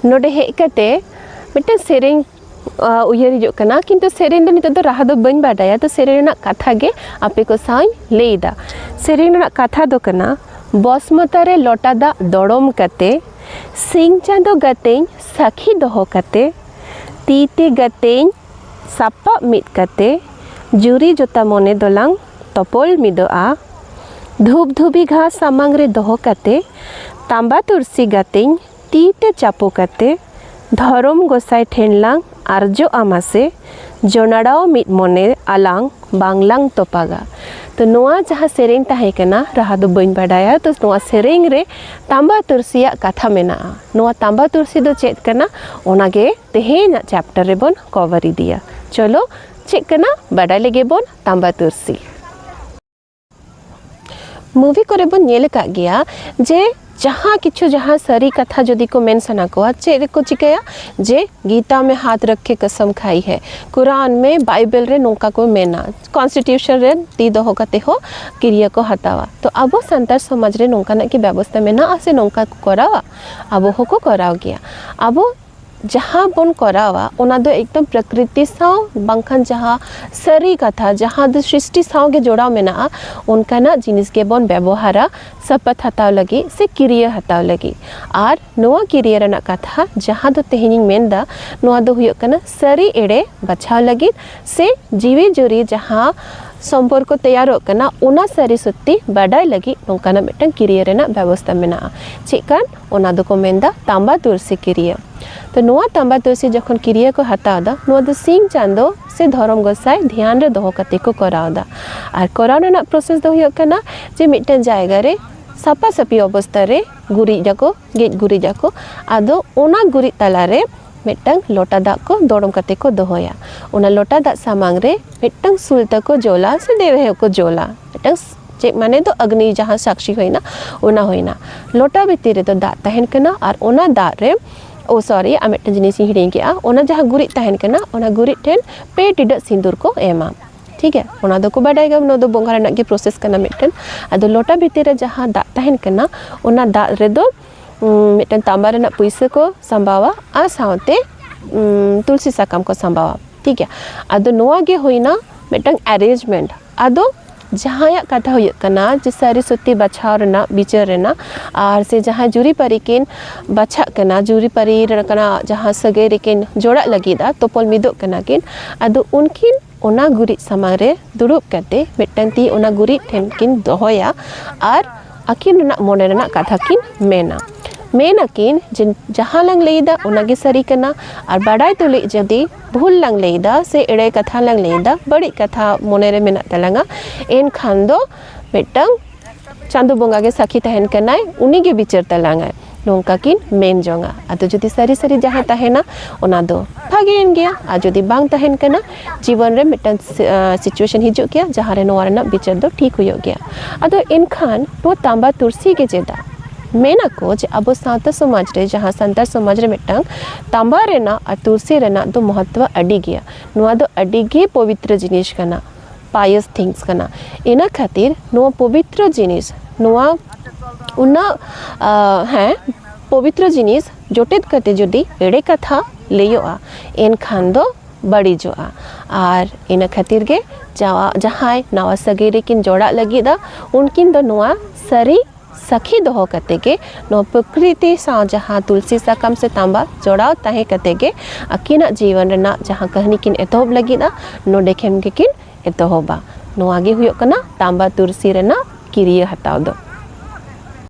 नोडे hedge कते मिट्टन सेरेंग उयर हिजुग कना किंतु सेरेंग दो नितो दो राहा दो बन बाडाया तो सेरेंग ना कथा गे आपे को साई लेदा सेरेंग ना कथा दो कना बसमतारे लोटा दा दड़म कते सिंग चांदो गतें सखी दोहो कते तीते गतें सापा मिट कते जुरी जोता मोने दोलांग तोपोल मिदोआ धूप धूबी घास सामांग रे दोहो कते तांबा तुरसी गतें तीते चापो कते धरम गोसाई ठेनलांग आर्जो आमासे जोनाड़ाओ मिट मोने आलांग बांगलांग तोपागा तो नोआ जहाँ सेरेंग ताहे कना राहा दो बइन बाडाया तो नोआ सेरेंग रे तांबा तुरसिया कथा मेना नोआ तांबा तुरसी दो चेक कना ओनागे तेहेना चैप्टर रे बोन कवर इदिया चलो चेक कना बाडाय लेगे बोन तांबा तुरसी मूवी करे बोन नेल का गया जे जहाँ किछु जहाँ सारी कथा जदि को मेन सना को चे को चिकाया जे गीता में हाथ रख के कसम खाई है कुरान में बाइबल रे नोका को मेना कॉन्स्टिट्यूशन रे ती दो होगते हो क्रिया को हटावा तो अब संतार समाज रे नोका ना की व्यवस्था में ना आसे नोका को करावा अब हो को कराव गया अब जहाँ बन करावा ओना दो एकदम प्रकृति साव बांखान जहाँ सारी कथा जहाँ दो सृष्टि साव के जोड़ाव में ना उनका ना जिनिस के बन व्यवहारा सपत हताव लगी से क्रिया हताव लगी और नोआ क्रिया रना कथा जहाँ दो तेहनिंग मेनदा नोआ दो हुयो कना सारी एड़े बचाव लगी से जीवी जुरी जहाँ संपर्क तैयार होना ओना सारी सत्ती बाडाय लगी नोंकाना मिटन क्रिया रेना व्यवस्था मेना चेकान ओना दो को मेनदा तांबा तुरसी क्रिया तो नोआ तांबा तुरसी जखन क्रिया को हतावदा नोआ दो सिंग चांदो से धरम गोसाई ध्यान रे दोहो कते को करावदा और कराव रेना प्रोसेस दो हुयो कना जे मिटन जायगा रे सापा सापी अवस्था रे गुरी जाको गेज गुरी जाको आदो ओना गुरी तला रे मिटंग लोटा दाग को दौड़म कते को दोहोया ओना लोटा दाग सामांग रे मिटंग सुलता को जोला से देवे को जोला मिटंग चे माने तो अग्नि जहाँ साक्षी होइना ओना होइना लोटा भीतर रे तो दाग तहन कना और ओना दाग रे ओ सॉरी आ मिटंग जिनिस हिड़िंग के ओना जहाँ गुरी तहन कना ओना गुरी ठेन पे टिडा सिंदूर को एमा ठीक है ओना दो को बाडायगा नो दो बोंगा रेना के प्रोसेस कना मिटन आदो लोटा भीतर रे जहाँ दाग तहन कना ओना दाग रे दो मिटन तांबा रेना पैसा को संभावा आ सावते तुलसी साकाम को संभावा ठीक है आदो नोआ गे होइना मिटन अरेंजमेंट आदो जहाँ या कथा हुई कना जे सारी सुत्ती बचाव रेना बिचार रेना और से जहाँ जुरी परी किन बचा कना जुरी परी कना जहाँ सगे रेकिन जोड़ा लगीदा तोपल मिदो कना किन आदो उनकिन ओना गुरी समारे दुरुब कते मिटन ती ओना गुरी ठेन किन दोहोया और अकिन रेना मोने रेना कथा किन मेना मेन अकिन जहाँ लंग लेदा ओनागे सरी कना और बाडाय तो ले जदि भूल लंग लेदा से एड़े कथा लंग लेदा बड़ी कथा मोने रे मेना तलंगा एन खान दो मिटंग चांदो बोंगा के सखी तहन कनाय उनी के बिचार तलंगा नोंका किन मेन जोंगा आदो जदि सारी सारी जहाँ तहना ओना दो भागेन गया आ जदि बांग तहन कना जीवन रे मिटन सिचुएशन हिजु गया जहाँ रे नोआ रेना बिचार दो ठीक हुयो गया आदो इन खान नो तांबा तुरसी के जेदा मेना को जे अब साता समाज रे जहाँ संतार समाज रे मिटंग तांबा रेना और तुलसी रेना दो महत्व अडी गया नोआ दो अडी गे पवित्र जिनिस कना पायस थिंग्स कना इना खातिर नोआ पवित्र जिनिस नोआ उना हैं पवित्र जिनिस जोटेद कते जदि एड़े कथा लेयोआ एन खान दो बड़ी जोआ और इना खातिर गे जहाँ नवा सगे रेकिन जोड़ा लगीदा उनकिन दो नोआ सरी सखी दोहो कते के नो प्रकृति सा जहाँ तुलसी साकाम से तांबा जोड़ाव ताहे कते के अकिना जीवन रेना जहाँ कहानी किन एतोहब लगीदा नो देखेम के किन एतोहबा नो आगे हुयो कना तांबा तुलसी रेना क्रिया हताव दो।